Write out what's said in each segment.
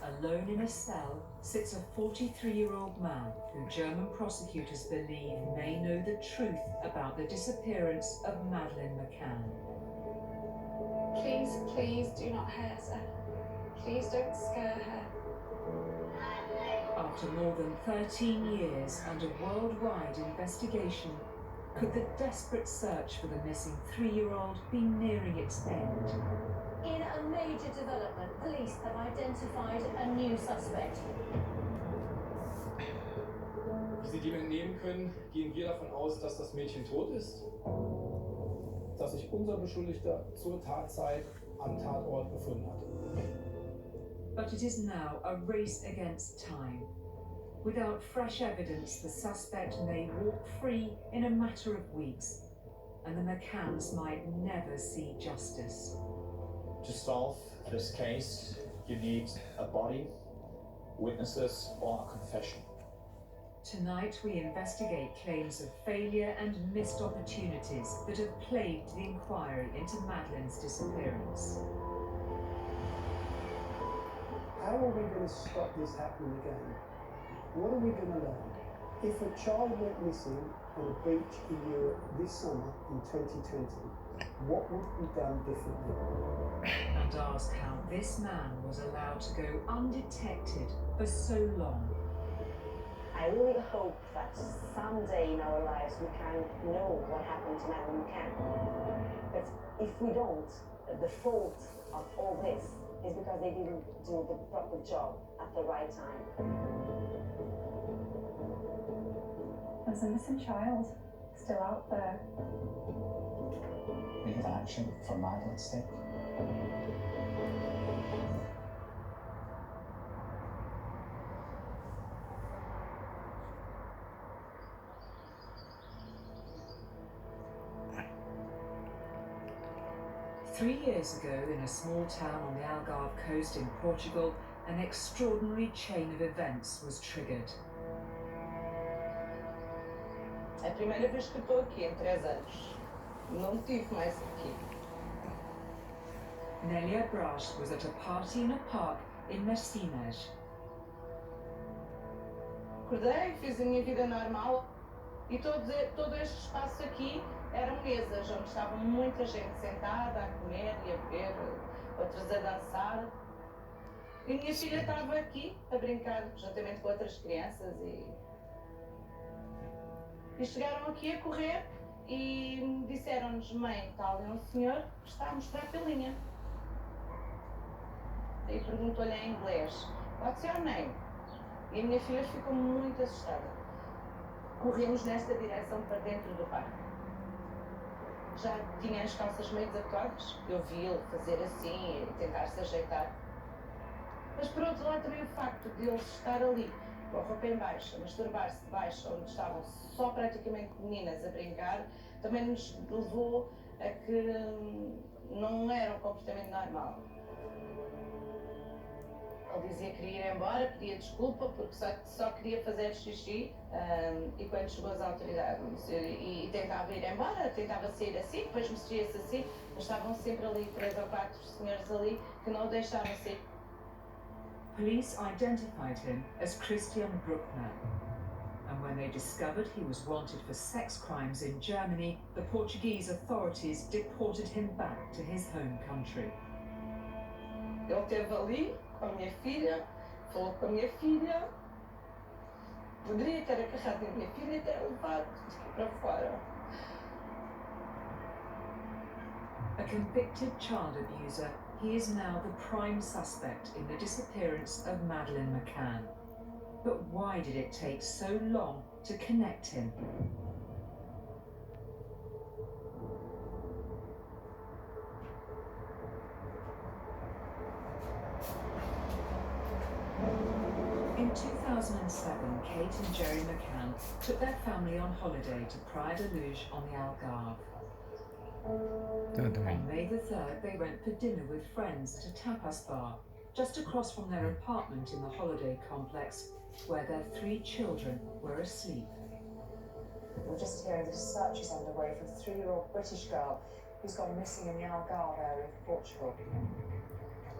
Alone in a cell sits a 43-year-old man who German prosecutors believe may know the truth about the disappearance of Madeleine McCann. Please, please do not hurt her. Please don't scare her. After more than 13 years and a worldwide investigation, could the desperate search for the missing 3-year-old be nearing its end? In a major development, police have identified a new suspect. Wie Sie dem entnehmen können, gehen wir davon aus, dass das Mädchen tot ist, dass sich unser Beschuldigter zur Tatzeit am Tatort befunden hat. But it is now a race against time. Without fresh evidence, the suspect may walk free in a matter of weeks, and the McCanns might never see justice. To solve this case, you need a body, witnesses, or a confession. Tonight we investigate claims of failure and missed opportunities that have plagued the inquiry into Madeleine's disappearance. How are we going to stop this happening again? What are we going to learn? If a child went missing on a beach in Europe this summer in 2020, what would be done differently? And ask how this man was allowed to go undetected for so long. I really hope that someday in our lives we can know what happened to Madeleine McCann. But if we don't, the fault of all this is because they didn't do the proper job at the right time. There's a missing child still out there. We need action for Madeleine's sake. Three years ago, in a small town on the Algarve coast in Portugal, an extraordinary chain of events was triggered. É a primeira vez que estou aqui em 3 anos. Não tive mais aqui. Nelia Brás was at a party in a park in Messinas. Acordei, fiz a minha vida normal e todo este espaço aqui eram mesas onde estava muita gente sentada a comer e a beber, outras a dançar. E a minha filha estava aqui a brincar juntamente com outras crianças e chegaram aqui a correr e disseram-nos: mãe, está ali um senhor que está a mostrar a pilinha. E perguntou-lhe em inglês: what's your name? E a minha filha ficou muito assustada. Corremos nesta direção para dentro do parque. Já tinha as calças meio desacordadas, eu vi-lo fazer assim e tentar se ajeitar. Mas por outro lado também o facto de ele estar ali, com a roupa em baixo, a masturbar-se de baixo, onde estavam só praticamente meninas a brincar, também nos levou a que não era um comportamento normal. Ele dizia que queria ir embora, pedia desculpa porque só queria fazer xixi e quando chegou às autoridades e tentava ir embora, tentava sair assim, depois mexia-se assim, mas estavam sempre ali 3 ou 4 senhores ali que não o deixaram sair. Police identified him as Christian Bruckner, and when they discovered he was wanted for sex crimes in Germany, the Portuguese authorities deported him back to his home country. Ele esteve ali com a minha filha, falou com a minha filha, poderia ter agarrado a minha filha e ter levado aqui para fora. A convicted child abuser, he is now the prime suspect in the disappearance of Madeleine McCann. But why did it take so long to connect him? In 2007, Kate and Jerry McCann took their family on holiday to Praia da Luz on the Algarve. On May the 3rd, they went for dinner with friends at a tapas bar, just across from their apartment in the holiday complex, where their 3 children were asleep. We're just hearing that a search is underway for a 3-year-old British girl who's gone missing in the Algarve area of Portugal.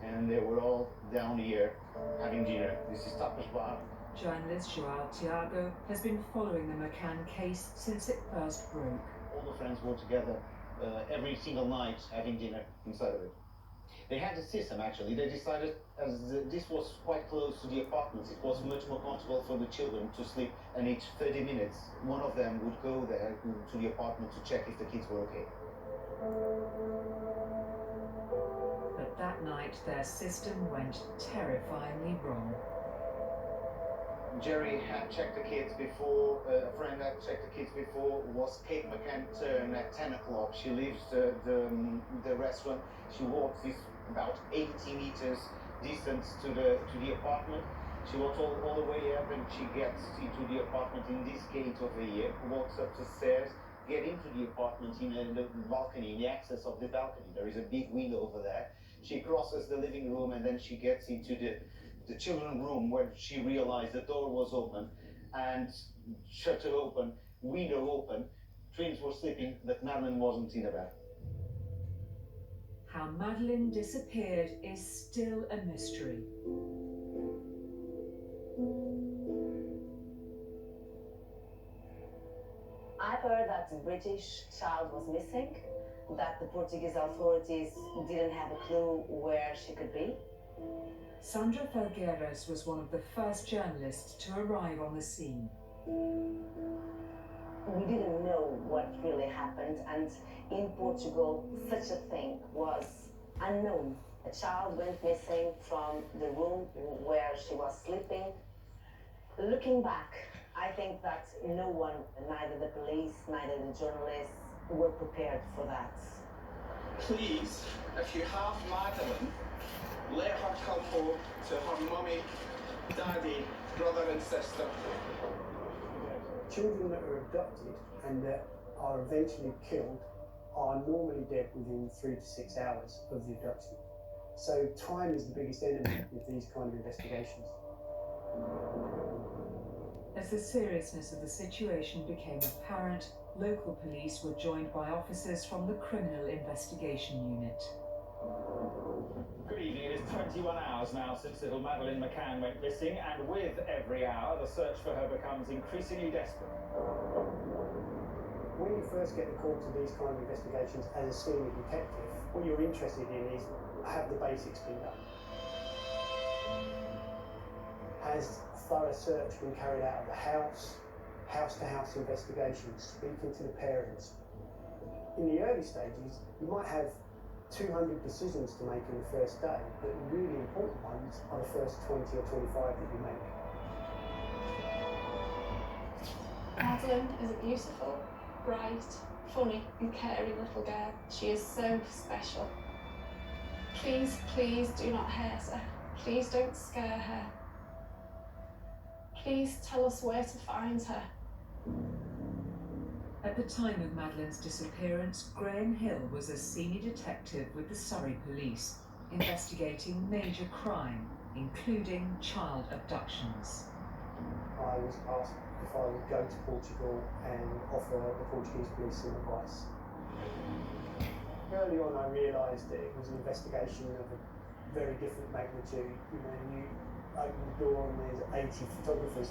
and they were all down here having dinner. This is Tapas Bar. Journalist João Tiago has been following the McCann case since it first broke. All the friends were together every single night having dinner inside of it. They had a system actually. They decided, as this was quite close to the apartments, it was much more comfortable for the children to sleep, and each 30 minutes one of them would go there to the apartment to check if the kids were okay. But that night their system went terrifyingly wrong. Jerry had checked the kids before, a friend had checked the kids before, was Kate McCann's turn at 10 o'clock. She leaves the restaurant, she walks this about 80 meters distance to the apartment. She walks all the way up and she gets into the apartment in this gate over here, walks up the stairs, get into the apartment in the balcony, in the access of the balcony. There is a big window over there. She crosses the living room and then she gets into the children's room where she realized the door was open and shutter open, window open. Twins were sleeping, but Madeleine wasn't in the bed. How Madeleine disappeared is still a mystery. I heard that the British child was missing, that the Portuguese authorities didn't have a clue where she could be. Sandra Felgueiras was one of the first journalists to arrive on the scene. We didn't know what really happened, and in Portugal, such a thing was unknown. A child went missing from the room where she was sleeping. Looking back, I think that no one, neither the police, neither the journalists, were prepared for that. Please, if you have Madeleine, let her come home to her mummy, daddy, brother and sister. Children that are abducted and that are eventually killed are normally dead within 3 to 6 hours of the abduction. So time is the biggest enemy with these kind of investigations. As the seriousness of the situation became apparent, local police were joined by officers from the Criminal Investigation Unit. Good evening. It is 21 hours now since little Madeleine McCann went missing, and with every hour, the search for her becomes increasingly desperate. When you first get the call to these kind of investigations as a senior detective, what you're interested in is, have the basics been done? Has thorough search been carried out of the house-to-house investigations, speaking to the parents? In the early stages, you might have 200 decisions to make in the first day, but the really important ones are the first 20 or 25 that you make. Madeleine is a beautiful, bright, funny and caring little girl. She is so special. Please, please do not hurt her. Please don't scare her. Please tell us where to find her. At the time of Madeleine's disappearance, Graham Hill was a senior detective with the Surrey Police, investigating major crime, including child abductions. I was asked if I would go to Portugal and offer the Portuguese police some advice. Early on I realised that it was an investigation of a very different magnitude. You know, you open the door and there's 80 photographers.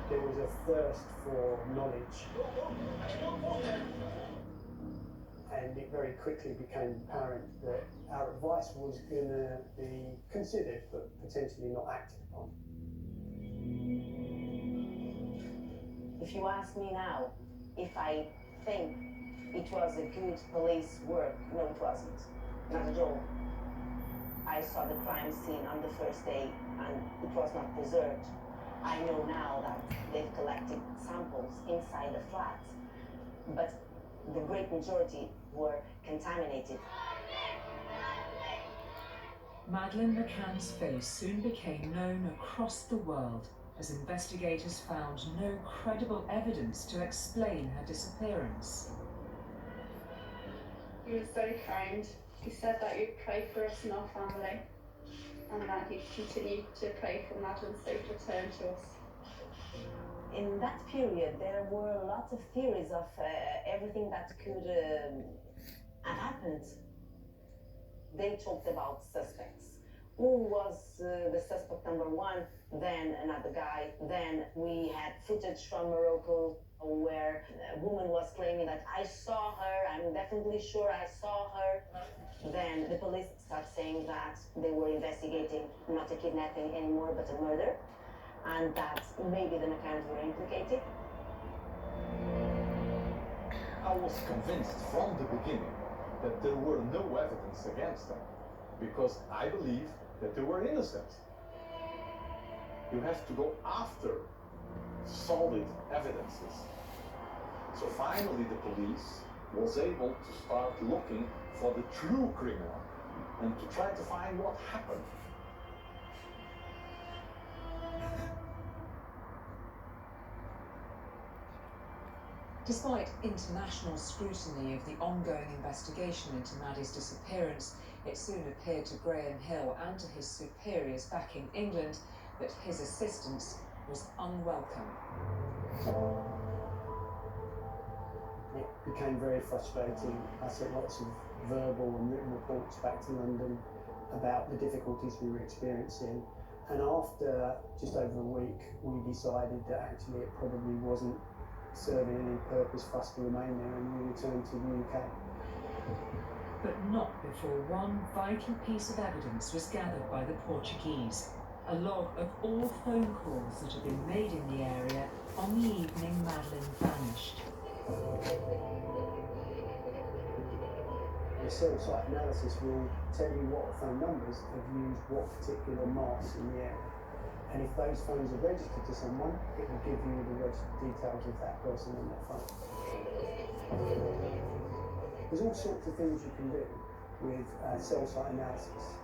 There was a thirst for knowledge, and it very quickly became apparent that our advice was going to be considered but potentially not acted upon. If you ask me now if I think it was a good police work, no, it wasn't. Not at all. I saw the crime scene on the first day and it was not preserved. I know now that they've collected samples inside the flat, but the great majority were contaminated. Madeleine McCann's face soon became known across the world as investigators found no credible evidence to explain her disappearance. He was very kind. He said that you'd pray for us and our family, and that he'd continue to pray for Madeleine's safe return to us. In that period, there were lots of theories of everything that could have happened. they talked about suspects. Who was the suspect number one? Then another guy. Then we had footage from Morocco where a woman was claiming that I saw her, I'm definitely sure I saw her. Then the police start saying that they were investigating not a kidnapping anymore, but a murder, and that maybe the McCanns were implicated. I was convinced from the beginning that there were no evidence against them, because I believe that they were innocent. You have to go after solid evidences. So finally the police was able to start looking for the true criminal and to try to find what happened. Despite international scrutiny of the ongoing investigation into Maddie's disappearance, it soon appeared to Graham Hill and to his superiors back in England that his assistance was unwelcome. It became very frustrating. I sent lots of verbal and written reports back to London about the difficulties we were experiencing, and after just over a week we decided that actually it probably wasn't serving any purpose for us to remain there, and we returned to the UK. But not before one vital piece of evidence was gathered by the Portuguese, a log of all phone calls that had been made in the area on the evening Madeleine vanished. The cell site analysis will tell you what phone numbers have used what particular masts in the area. And if those phones are registered to someone, it will give you the registered details of that person on that phone. There's all sorts of things you can do with cell site analysis.